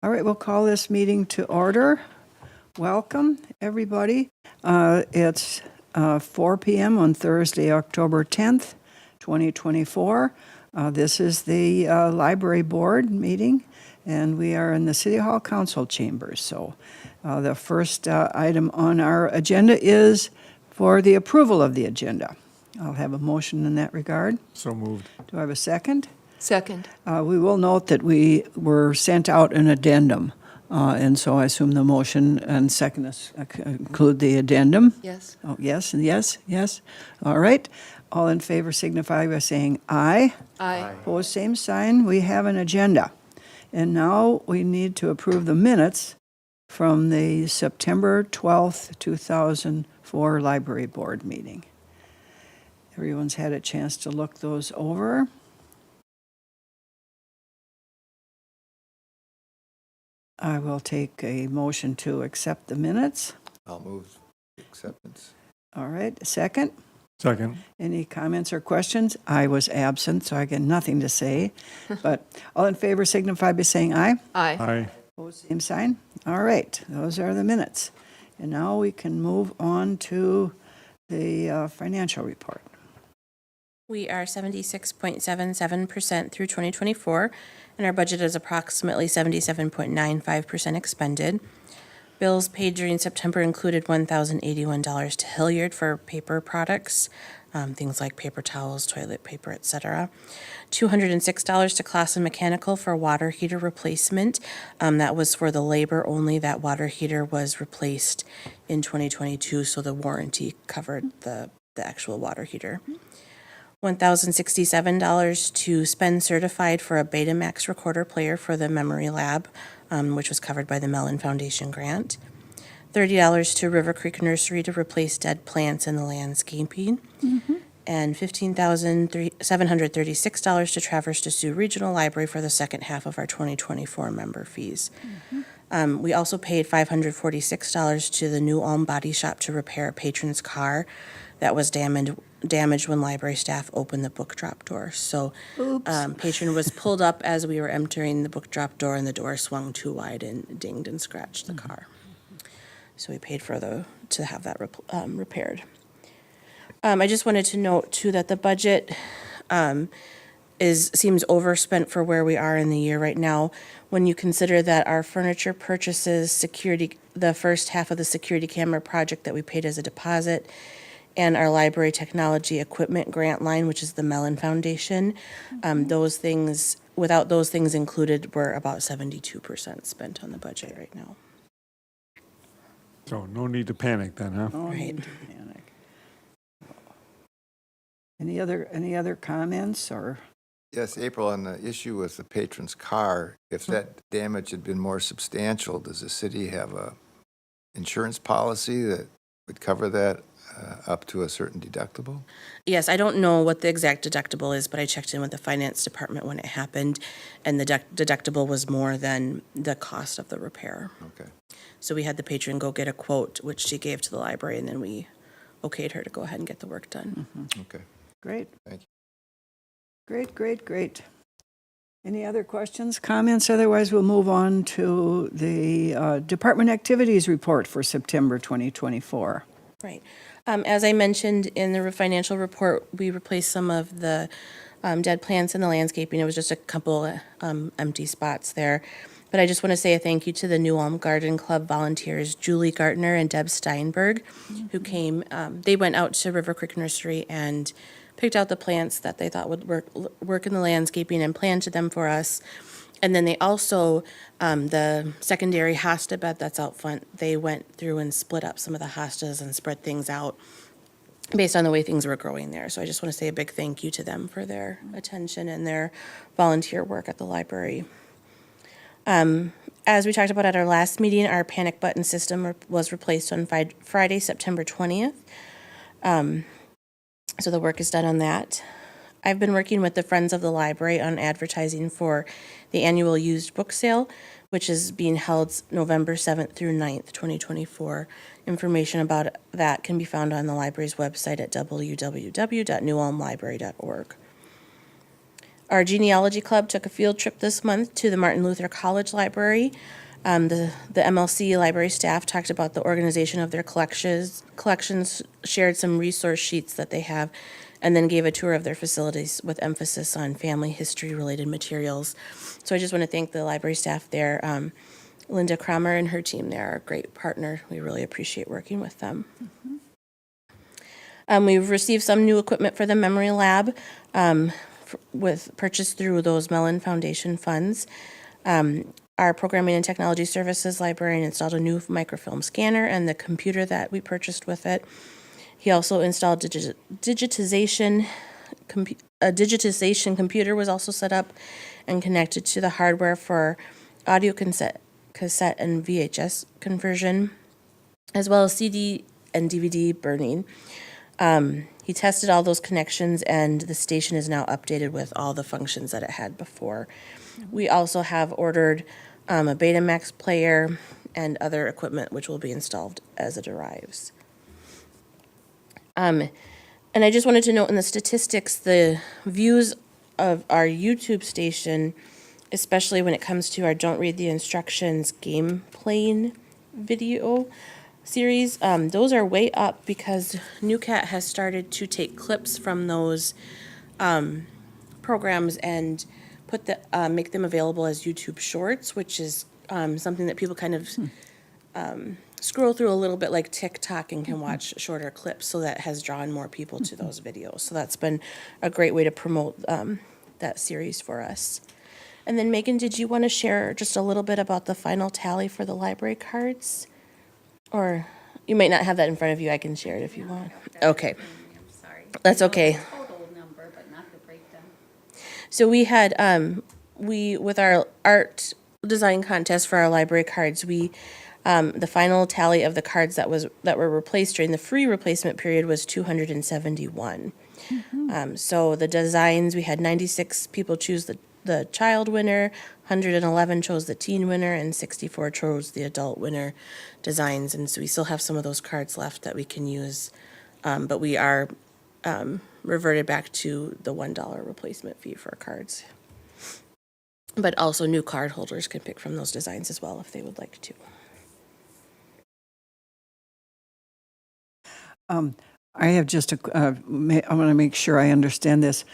All right, we'll call this meeting to order. Welcome, everybody. It's 4 p.m. on Thursday, October 10th, 2024. This is the Library Board meeting, and we are in the City Hall Council chambers. So the first item on our agenda is for the approval of the agenda. I'll have a motion in that regard. So moved. Do I have a second? Second. We will note that we were sent out an addendum, and so I assume the motion and second include the addendum. Yes. Oh, yes, and yes, yes. All right. All in favor signify by saying aye. Aye. Opposed, same sign. We have an agenda. And now we need to approve the minutes from the September 12th, 2004 Library Board meeting. Everyone's had a chance to look those over. I will take a motion to accept the minutes. I'll move acceptance. All right, second. Second. Any comments or questions? I was absent, so I get nothing to say. But all in favor signify by saying aye. Aye. Aye. Opposed, same sign. All right, those are the minutes. And now we can move on to the financial report. We are 76.77% through 2024, and our budget is approximately 77.95% expended. Bills paid during September included $1,081 to Hilliard for paper products, things like paper towels, toilet paper, etc. $206 to Clausen Mechanical for water heater replacement. That was for the labor only. That water heater was replaced in 2022, so the warranty covered the actual water heater. $1,067 to Spend Certified for a Betamax recorder player for the Memory Lab, which was covered by the Mellon Foundation grant. $30 to River Creek Nursery to replace dead plants in the landscaping. And $15,736 to Traverse des Sioux Regional Library for the second half of our 2024 member fees. We also paid $546 to the New Ulm Body Shop to repair a patron's car that was damaged when library staff opened the book drop door. So patron was pulled up as we were entering the book drop door, and the door swung too wide and dinged and scratched the car. So we paid for to have that repaired. I just wanted to note too that the budget seems overspent for where we are in the year right now. When you consider that our furniture purchases, the first half of the security camera project that we paid as a deposit, and our library technology equipment grant line, which is the Mellon Foundation, those things, without those things included, we're about 72% spent on the budget right now. So no need to panic then, huh? No Right. need to panic. Any other comments or? Yes, April, on the issue with the patron's car, if that damage had been more substantial, does the city have a insurance policy that would cover that up to a certain deductible? Yes, I don't know what the exact deductible is, but I checked in with the finance department when it happened, and the deductible was more than the cost of the repair. Okay. So we had the patron go get a quote, which she gave to the library, and then we okayed her to go ahead and get the work done. Okay. Great. Thank you. Great. Any other questions, comments? Otherwise, we'll move on to the department activities report for September 2024. Right. As I mentioned in the financial report, we replaced some of the dead plants in the landscaping. It was just a couple empty spots there. But I just want to say a thank you to the New Ulm Garden Club volunteers, Julie Gartner and Deb Steinberg, who came. They went out to River Creek Nursery and picked out the plants that they thought would work in the landscaping and planted them for us. And then they also, the secondary hosta bed that's out front, they went through and split up some of the hostas and spread things out based on the way things were growing there. So I just want to say a big thank you to them for their attention and their volunteer work at the library. As we talked about at our last meeting, our panic button system was replaced on Friday, September 20th. So the work is done on that. I've been working with the Friends of the Library on advertising for the annual used book sale, which is being held November 7th through 9th, 2024. Information about that can be found on the library's website at www.newulmlibrary.org. Our genealogy club took a field trip this month to the Martin Luther College Library. The MLC library staff talked about the organization of their collections, shared some resource sheets that they have, and then gave a tour of their facilities with emphasis on family history-related materials. So I just want to thank the library staff there. Linda Kramer and her team there are a great partner. We really appreciate working with them. We've received some new equipment for the memory lab with purchased through those Mellon Foundation funds. Our programming and technology services librarian installed a new microfilm scanner and the computer that we purchased with it. He also installed a digitization computer was also set up and connected to the hardware for audio cassette and VHS conversion, as well as CD and DVD burning. He tested all those connections, and the station is now updated with all the functions that it had before. We also have ordered a Betamax player and other equipment which will be installed as it arrives. And I just wanted to note in the statistics, the views of our YouTube station, especially when it comes to our Don't Read the Instructions game playing video series, those are way up because NewCat has started to take clips from those programs and make them available as YouTube Shorts, which is something that people kind of scroll through a little bit like TikTok and can watch shorter clips, so that has drawn more people to those videos. So that's been a great way to promote that series for us. And then Megan, did you want to share just a little bit about the final tally for the library cards? Or you might not have that in front of you. I can share it if you want. Okay. I'm sorry. That's I know okay. the total number, but not the breakdown. So we had, with our art design contest for our library cards, the final tally of the cards that were replaced during the free replacement period was 271. So the designs, we had 96 people choose the child winner, 111 chose the teen winner, and 64 chose the adult winner designs. And so we still have some of those cards left that we can use, but we are reverted back to the $1 replacement fee for cards. But also new card holders can pick from those designs as well if they would like to. I have just I want to make sure I understand this.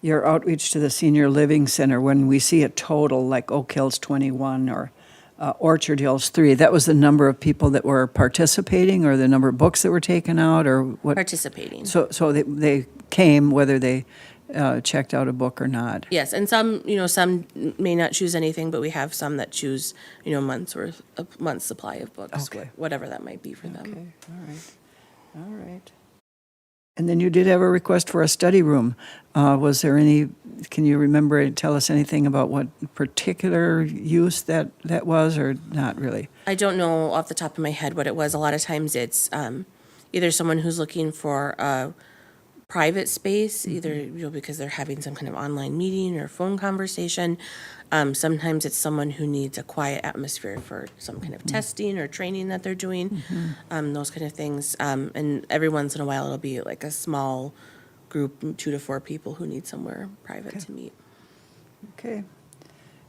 Your outreach to the Senior Living Center, when we see a total like Oak Hill's 21 or Orchard Hills 3, that was the number of people that were participating or the number of books that were taken out or what? Participating. So they came whether they checked out a book or not. Yes, and some may not choose anything, but we have some that choose, a month's supply of books, Okay. whatever that might be for them. Okay, all right. And then you did have a request for a study room. Was there any, can you remember and tell us anything about what particular use that was or not really? I don't know off the top of my head what it was. A lot of times it's either someone who's looking for a private space, either because they're having some kind of online meeting or phone conversation. Sometimes it's someone who needs a quiet atmosphere for some kind of testing or training that they're doing, those kind of things. And every once in a while, it'll be like a small group, 2 to 4 people who need somewhere private to meet. Okay.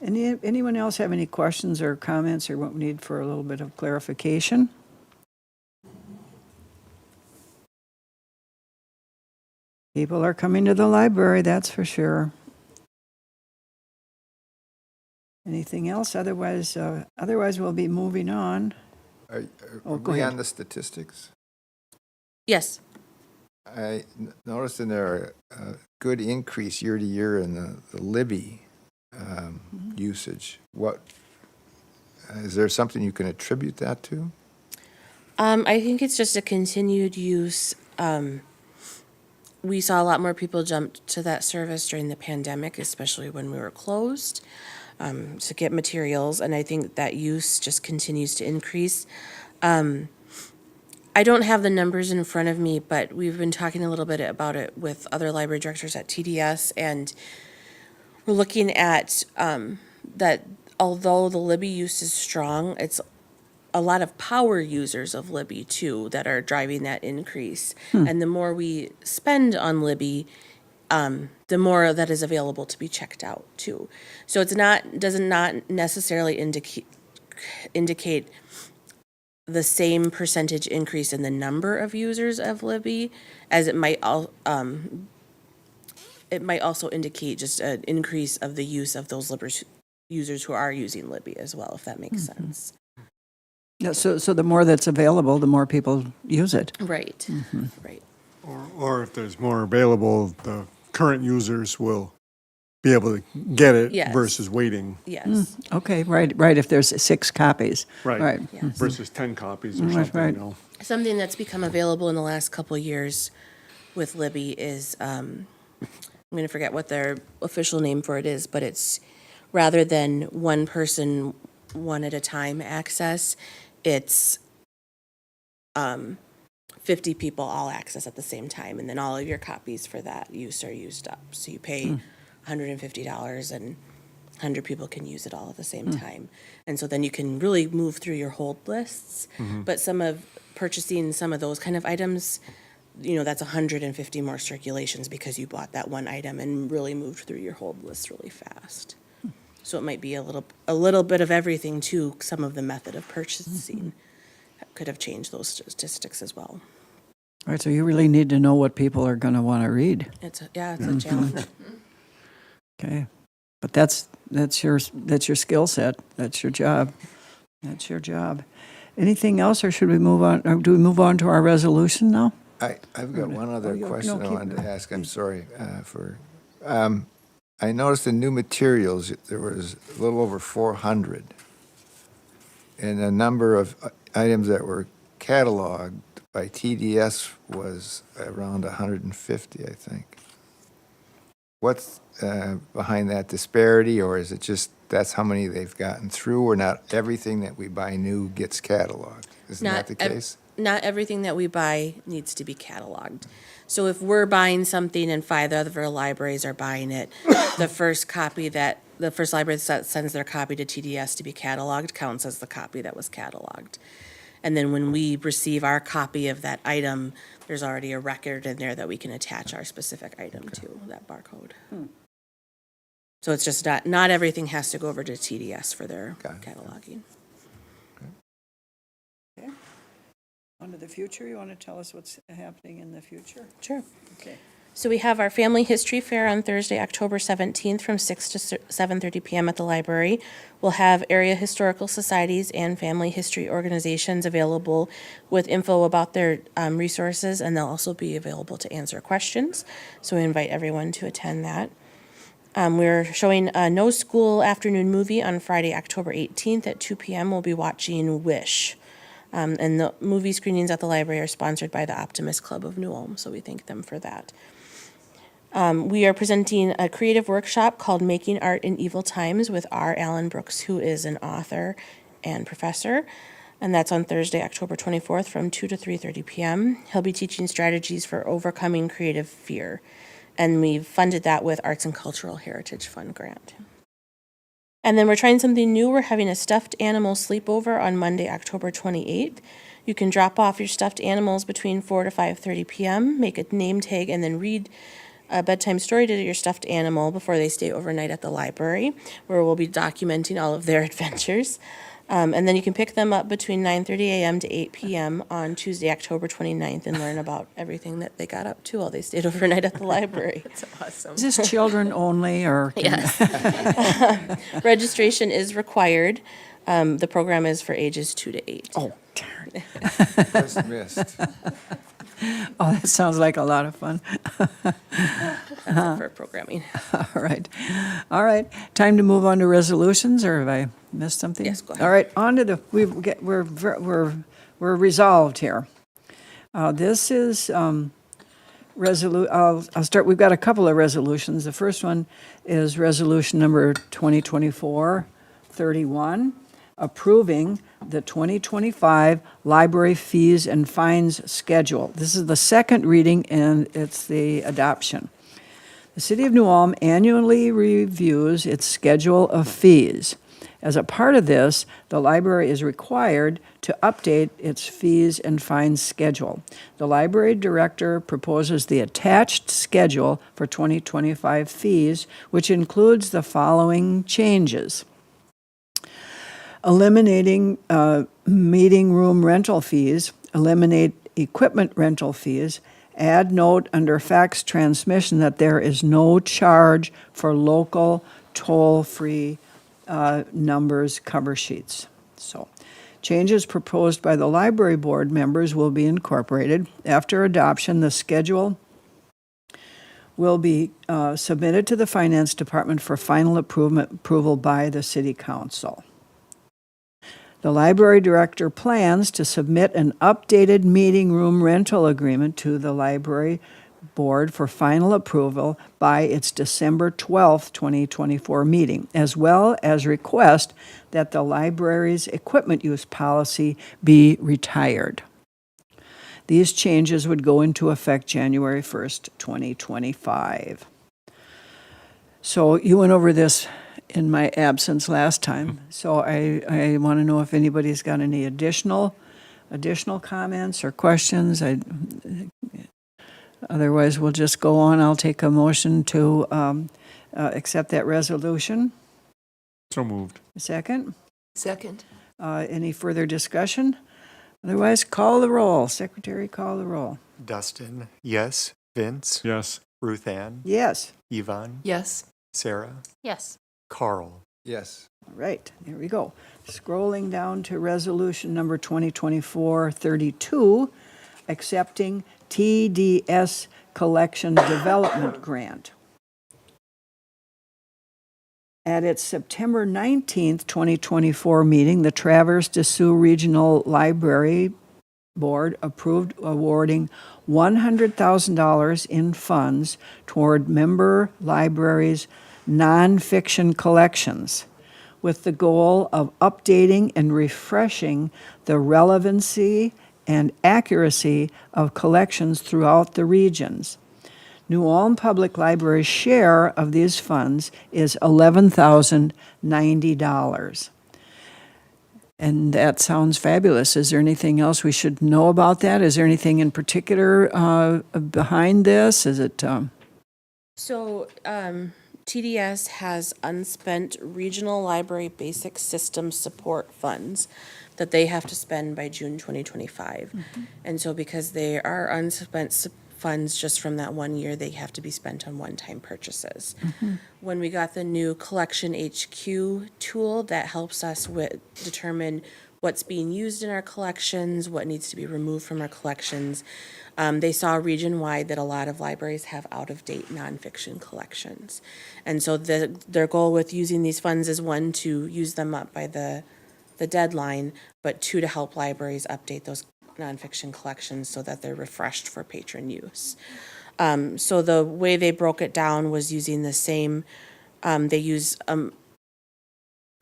Anyone else have any questions or comments or what we need for a little bit of clarification? People are coming to the library, that's for sure. Anything else? Otherwise we'll be moving on. Are Oh, go we ahead. on the statistics? Yes. I noticed in there a good increase year to year in the Libby usage. What, is there something you can attribute that to? I think it's just a continued use. We saw a lot more people jump to that service during the pandemic, especially when we were closed, to get materials, and I think that use just continues to increase. I don't have the numbers in front of me, but we've been talking a little bit about it with other library directors at TDS, and we're looking at that although the Libby use is strong, it's a lot of power users of Libby too that are driving that increase. And the more we spend on Libby, the more that is available to be checked out too. So it's not, does not necessarily indicate the same percentage increase in the number of users of Libby as it might also indicate just an increase of the use of those users who are using Libby as well, if that makes sense. Yeah, so the more that's available, the more people use it. Right, right. Or if there's more available, the current users will be able to get it Yes. versus waiting. Yes, Okay, right, if there's 6 copies. Right. yes. Versus 10 copies or Right, something, right. you know. Something that's become available in the last couple of years with Libby is, I'm going to forget what their official name for it is, but it's rather than one person, one at a time access, it's 50 people all access at the same time, and then all of your copies for that use are used up. So you pay $150 and 100 people can use it all at the same time. And so then you can really move through your hold lists. But purchasing some of those kind of items, you know, that's 150 more circulations because you bought that one item and really moved through your hold list really fast. So it might be a little bit of everything too. Some of the method of purchasing could have changed those statistics as well. All right, so you really need to know what people are going to want to read. It's a challenge. Okay, but that's your skill set. That's your job. That's your job. Anything else, or should we move on? Or do we move on to our resolution now? I've got one other no, question I keep wanted to going. ask. I'm sorry for, I noticed in new materials, there was a little over 400. And the number of items that were cataloged by TDS was around 150, I think. What's behind that disparity, or is it just that's how many they've gotten through, or not everything that we buy new gets cataloged? Isn't that the case? Not everything that we buy needs to be cataloged. So if we're buying something and 5 other libraries are buying it, the first library that sends their copy to TDS to be cataloged counts as the copy that was cataloged. And then when we receive our copy of that item, there's already a record in there that we can attach our specific item to, that barcode. So it's just not everything has to go over to TDS for their Got it. cataloging. On to the future, you want to tell us what's happening in the future? Sure. Okay. So we have our Family History Fair on Thursday, October 17th from 6 to 7:30 p.m. at the library. We'll have area historical societies and family history organizations available with info about their resources, and they'll also be available to answer questions. So we invite everyone to attend that. We're showing a no school afternoon movie on Friday, October 18th at 2 p.m. We'll be watching Wish. And the movie screenings at the library are sponsored by the Optimist Club of New Ulm, so we thank them for that. We are presenting a creative workshop called Making Art in Evil Times with R. Alan Brooks, who is an author and professor. And that's on Thursday, October 24th from 2 to 3:30 p.m. He'll be teaching strategies for overcoming creative fear. And we've funded that with Arts and Cultural Heritage Fund grant. And then we're trying something new. We're having a stuffed animal sleepover on Monday, October 28th. You can drop off your stuffed animals between 4 to 5:30 p.m., make a name tag, and then read a bedtime story to your stuffed animal before they stay overnight at the library, where we'll be documenting all of their adventures. And then you can pick them up between 9:30 a.m. to 8 p.m. on Tuesday, October 29th, and learn about everything that they got up to while they stayed overnight at the library. It's awesome. Is this children only, or? Yes. Registration is required. The program is for ages 2 to 8. Oh, darn. Just missed. Oh, that sounds like a lot of fun. That's it for programming. All right. All right. Time to move on to resolutions, or have I missed something? Yes, go ahead. All right, on to we're resolved here. This is I'll start, we've got a couple of resolutions. The first one is resolution number 2024-31, approving the 2025 library fees and fines schedule. This is the second reading, and it's the adoption. The City of New Ulm annually reviews its schedule of fees, As a part of this, the library is required to update its fees and fines schedule. The library director proposes the attached schedule for 2025 fees, which includes the following changes. Eliminating meeting room rental fees, eliminate equipment rental fees, add note under fax transmission that there is no charge for local toll-free numbers cover sheets. So, changes proposed by the library board members will be incorporated. After adoption, the schedule will be submitted to the finance department for final approval by the city council. The library director plans to submit an updated meeting room rental agreement to the library board for final approval by its December 12th, 2024 meeting, as well as request that the library's equipment use policy be retired. These changes would go into effect January 1st, 2025. So you went over this in my absence last time, so I want to know if anybody's got any additional comments or questions. Otherwise, we'll just go on. I'll take a motion to accept that resolution. So moved. A second. Second. Any further discussion? Otherwise, call the roll. Secretary, call the roll. Dustin, yes. Vince, Yes. Ruth Ann, Yes. Yvonne, Yes. Sarah, Yes. Carl. Yes. All right, there we go. Scrolling down to resolution number 2024-32, accepting TDS Collection Development Grant. At its September 19th, 2024 meeting, the Traverse des Sioux Regional Library Board approved awarding $100,000 in funds toward member libraries' nonfiction collections, with the goal of updating and refreshing the relevancy and accuracy of collections throughout the regions. New Ulm Public Library's share of these funds is $11,090. And that sounds fabulous. Is there anything else we should know about that? Is there anything in particular behind this? Is it, So, TDS has unspent regional library basic system support funds that they have to spend by June 2025. And so because they are unspent funds just from that 1 year, they have to be spent on one-time purchases. When we got the new Collection HQ tool, that helps us determine what's being used in our collections, what needs to be removed from our collections. They saw region-wide that a lot of libraries have out-of-date nonfiction collections. And so their goal with using these funds is, one, to use them up by the deadline, but two, to help libraries update those nonfiction collections so that they're refreshed for patron use. So the way they broke it down was using the same, they use a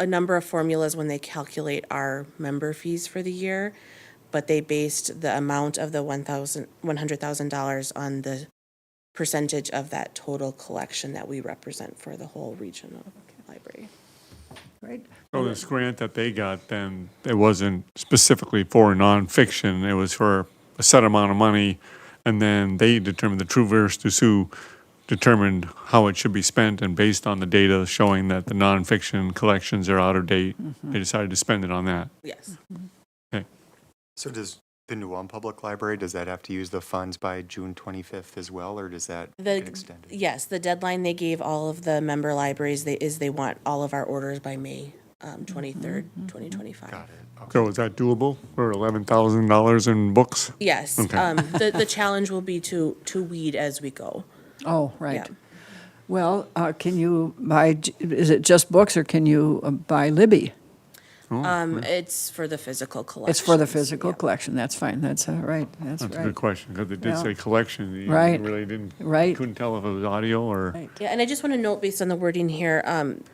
number of formulas when they calculate our member fees for the year, but they based the amount of the $100,000 on the percentage of that total collection that we represent for the whole regional library. right? So this grant that they got, then, it wasn't specifically for nonfiction, it was for a set amount of money, and then they determined, the Traverse des Sioux determined how it should be spent, and based on the data showing that the nonfiction collections are out of date, they decided to spend it on that. Yes. So does the New Ulm Public Library, does that have to use the funds by June 25th as well, or does that get extended? Yes, the deadline they gave all of the member libraries they want all of our orders by May 23rd, 2025. Got it. Okay. So is that doable for $11,000 in books? Yes, Okay. the challenge will be to weed as we go. Oh, right. Yeah. Well, can you buy, is it just books, or can you buy Libby? It's for the physical collection. It's for the physical collection, that's fine, that's right, that's That's a right. good question, because it did Yeah. say collection. You Right. really didn't, Right. couldn't tell if it was audio or. Right. Yeah, and I just want to note, based on the wording here,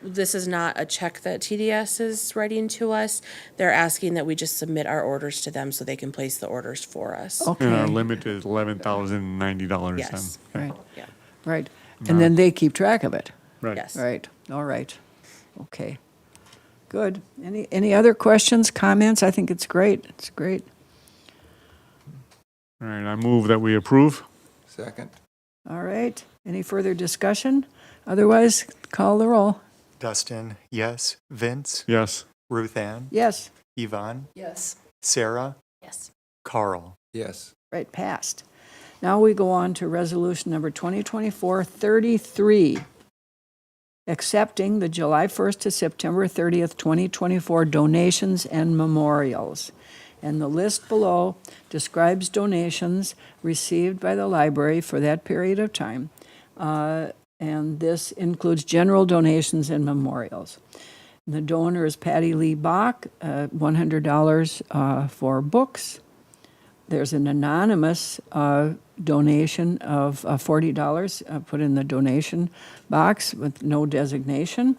this is not a check that TDS is writing to us. They're asking that we just submit our orders to them so they can place the orders for us. Okay. And our limit is $11,090 then. Yes. Right, Yeah, right, and then they keep track of it, Right. yes. right, all right, okay. Good. Any other questions, comments? I think it's great. It's great. All right, I move that we approve. Second? All right. Any further discussion? Otherwise, call the roll. Dustin, yes. Vince, Yes. Ruth Ann, Yes. Yvonne, Yes. Sarah, Yes. Carl. Yes. Right, passed. Now we go on to resolution number 2024-33, accepting the July 1st to September 30th, 2024 donations and memorials. And the list below describes donations received by the library for that period of time. And this includes general donations and memorials. The donor is Patty Lee Bach, $100 for books. There's an anonymous donation of $40 put in the donation box with no designation.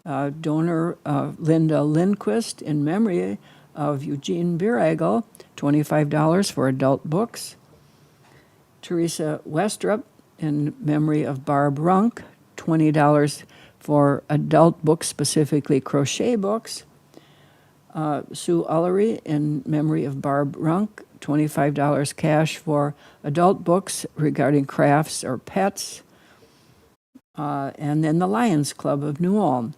Donor Linda Lindquist in memory of Eugene Biragle, $25 for adult books. Teresa Westrup in memory of Barb Runk, $20 for adult books, specifically crochet books. Sue Ullery in memory of Barb Runk, $25 cash for adult books regarding crafts or pets. And then the Lions Club of New Ulm,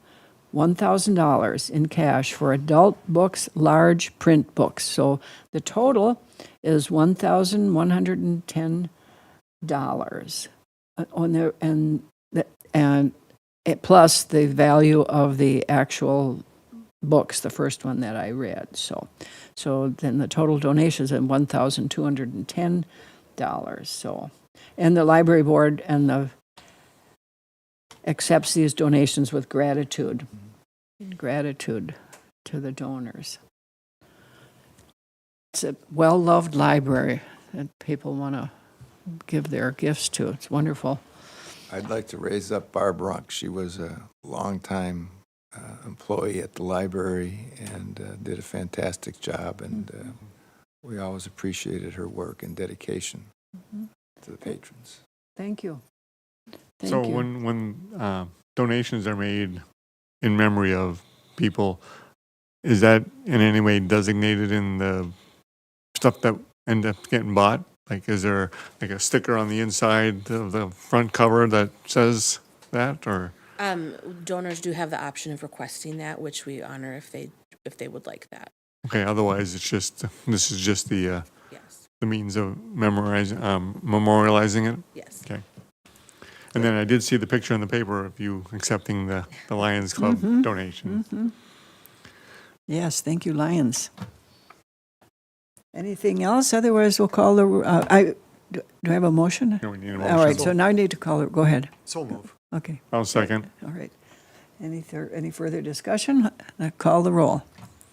$1,000 in cash for adult books, large print books. So the total is $1,110 on there, and plus the value of the actual books, the first one that I read. So then the total donations is $1,210. So, and the library board accepts these donations with gratitude to the donors. It's a well-loved library that people want to give their gifts to. It's wonderful. I'd like to raise up Barb Runk. She was a longtime employee at the library and did a fantastic job, and we always appreciated her work and dedication to the patrons. Thank you. Thank So you. when donations are made in memory of people, is that in any way designated in the stuff that end up getting bought? Like, is there like a sticker on the inside of the front cover that says that, or? Donors do have the option of requesting that, which we honor if they would like that. Okay, otherwise it's just, this is just the Yes, means of memorializing it? yes. Okay. And then I did see the picture in the paper of you accepting the Lions Club donation. Yes, thank you, Lions. Anything else? Otherwise, we'll call the, do I have a motion? You know, we need a All right, motion. so now I need to call it. Go ahead. So move. Okay, I'll second. all right. Any further discussion? Call the roll.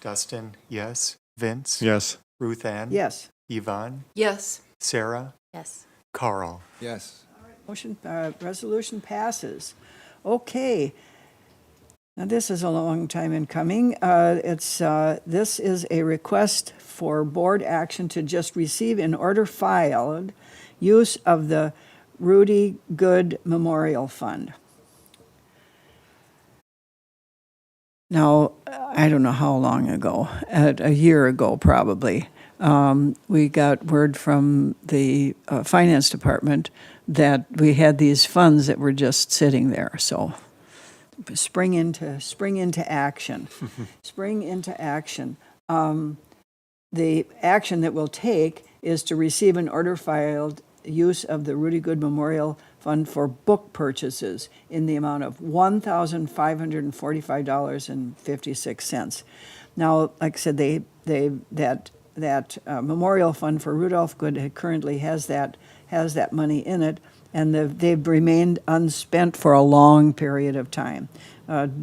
Dustin, yes. Vince, Yes. Ruth Ann, Yes. Yvonne, Yes. Sarah, Yes. Carl. Yes. Motion, resolution passes. Okay. Now, this is a long time in coming. This is a request for board action to just receive and order filed use of the Rudy Good Memorial Fund. Now, I don't know how long ago, a year ago probably, we got word from the finance department that we had these funds that were just sitting there. So spring into action. Spring into action. The action that we'll take is to receive and order filed use of the Rudy Good Memorial Fund for book purchases in the amount of $1,545.56. Now, like I said, that memorial fund for Rudolph Good currently has that money in it, and they've remained unspent for a long period of time,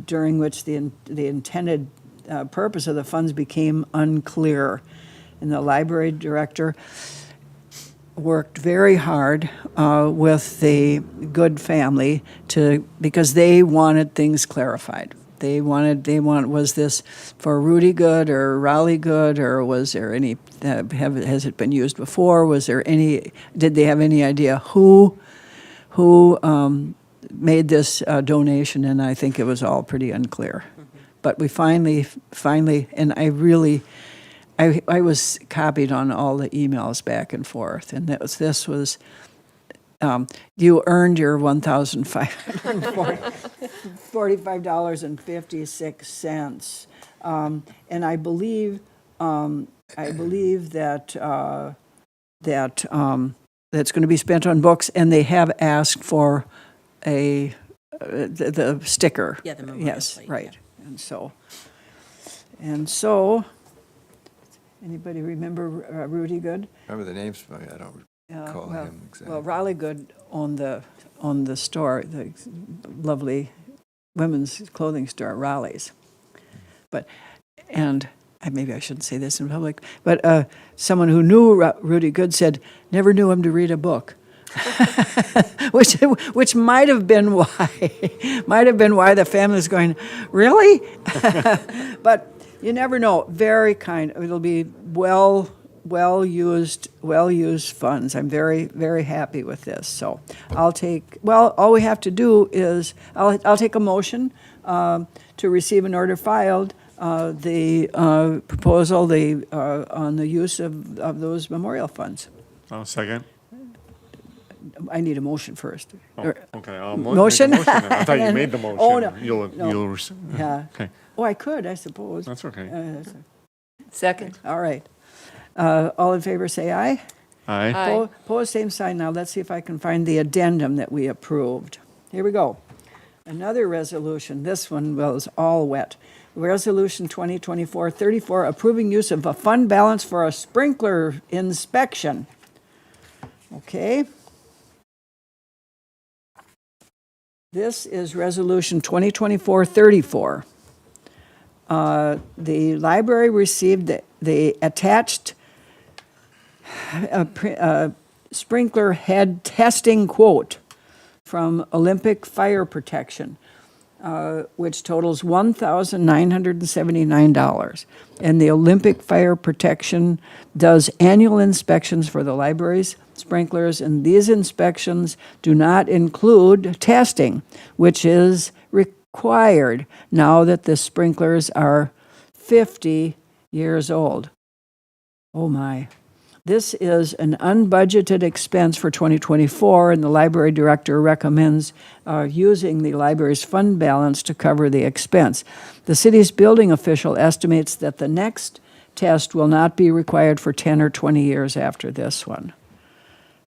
during which the intended purpose of the funds became unclear. And the library director worked very hard with the Good family because they wanted things clarified. Was this for Rudy Good or Raleigh Good, or was there any, has it been used before? Did they have any idea who made this donation? And I think it was all pretty unclear. but we finally, and I was copied on all the emails back and forth, and this was, you earned your $1,545.56. And I believe that, that's going to be spent on books, and they have asked for the sticker. Yeah, the memorial Yes, plate, right. yeah. And so, anybody remember Rudy Good? Remember the names from I don't recall Well, him exactly. Well, Raleigh Good owned the store, the lovely women's clothing store, Raleigh's. Maybe I shouldn't say this in public, but someone who knew Rudy Good said, never knew him to read a book. which might have been why the family's going, really? But you never know. Very kind. It'll be well used funds. I'm very, very happy with this. So all we have to do is, I'll take a motion to receive an order filed, the proposal, on the use of those memorial funds. I'll second. I need a motion first. Oh, okay. I'll Motion? make the motion then. I thought you made the motion. Oh, no. You'll, Yeah. okay. Oh, I could, I suppose. That's okay. Second. All right. All in favor, say aye. Aye. Pose same sign. Now, let's see if I can find the addendum that we approved. Here we go. Another resolution. This one was all wet. Resolution 2024-34, approving use of a fund balance for a sprinkler inspection. Okay. This is Resolution 2024-34. The library received the attached sprinkler head testing quote from Olympic Fire Protection, which totals $1,979. And the Olympic Fire Protection does annual inspections for the library's sprinklers, and these inspections do not include testing, which is required now that the sprinklers are 50 years old. Oh my. This is an unbudgeted expense for 2024, and the library director recommends using the library's fund balance to cover the expense. The city's building official estimates that the next test will not be required for 10 or 20 years after this one.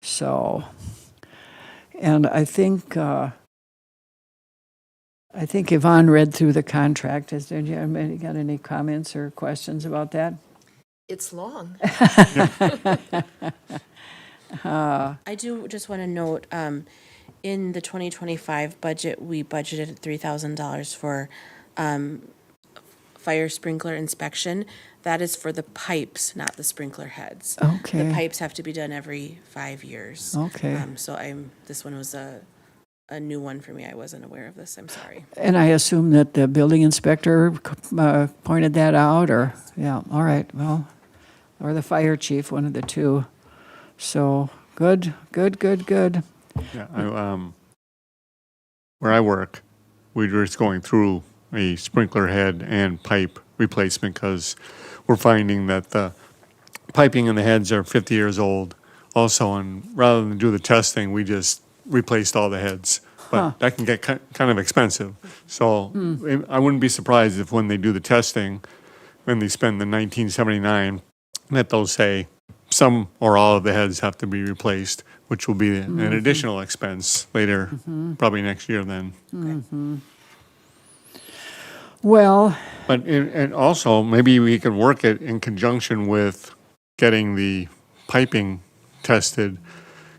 So, and I think Yvonne read through the contract. Has anybody got any comments or questions about that? It's long. I do just want to note, in the 2025 budget, we budgeted $3,000 for fire sprinkler inspection. That is for the pipes, not the sprinkler heads. Okay. The pipes have to be done every 5 years. Okay. So this one was a new one for me. I wasn't aware of this. I'm sorry. And I assume that the building inspector pointed that out, or, yeah, all right, well, or the fire chief, one of the two. So, good. Yeah, where I work, we're just going through a sprinkler head and pipe replacement because we're finding that the piping in the heads are 50 years old also, and rather than do the testing, we just replaced all the heads. But that can get kind of expensive. So I wouldn't be surprised if when they do the testing, when they spend the 1979, that they'll say some or all of the heads have to be replaced, which will be an additional expense later, probably next year then. Well, But, and also, maybe we could work it in conjunction with getting the piping tested.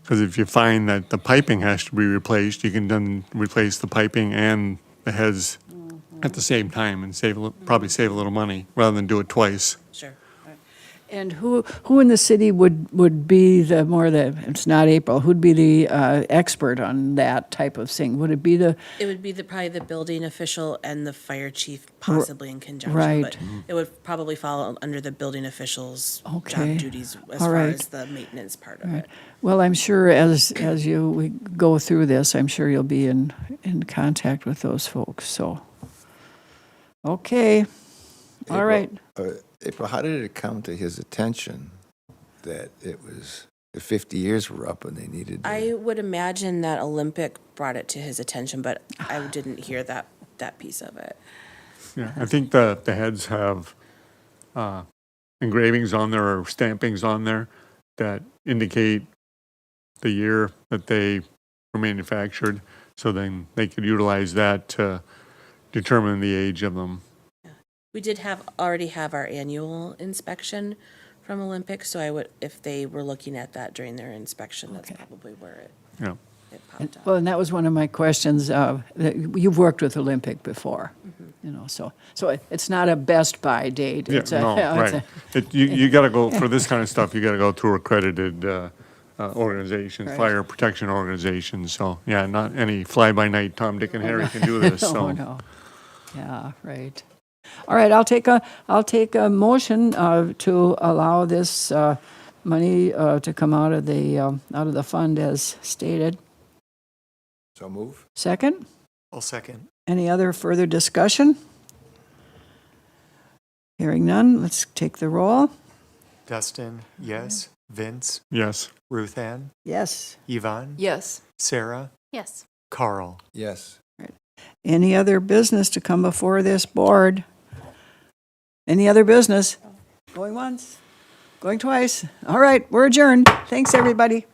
Because if you find that the piping has to be replaced, you can then replace the piping and the heads at the same time and probably save a little money rather than do it twice. Sure. and who in the city would be it's not April, who'd be the expert on that type of thing? Would it be the, It would be probably the building official and the fire chief possibly in conjunction. right. But it would probably fall under the building official's Okay. job duties as All far right. as the maintenance part of it. well, I'm sure we go through this, I'm sure you'll be in contact with those folks, so. Okay, all right. April, how did it come to his attention that the 50 years were up and they needed to? I would imagine that Olympic brought it to his attention, but I didn't hear that piece of it. Yeah, I think the heads have engravings on there or stampings on there that indicate the year that they were manufactured, so then they could utilize that to determine the age of them. We did already have our annual inspection from Olympic, so I would, if they were looking at that during their inspection, that's probably where Yeah. it popped up. Well, and that was one of my questions. That you've worked with Olympic before, you know, so it's not a Best Buy date. Yeah, It's a- no, it's right. a- You gotta go, for this kind of stuff, you gotta go through accredited organizations, Right. fire protection organizations, so, yeah, not any fly-by-night Tom, Dick, and Harry can do this, Oh, so. no. Yeah, right. All right, I'll take a motion to allow this money to come out of the fund as stated. So move? Second? I'll second. Any other further discussion? Hearing none, let's take the roll. Dustin, yes. Vince, Yes, Ruth Ann, Yes. Yvonne, Yes. Sarah, Yes. Carl. Yes. Any other business to come before this board? Any other business? Going once? Going twice? All right, we're adjourned. Thanks, everybody.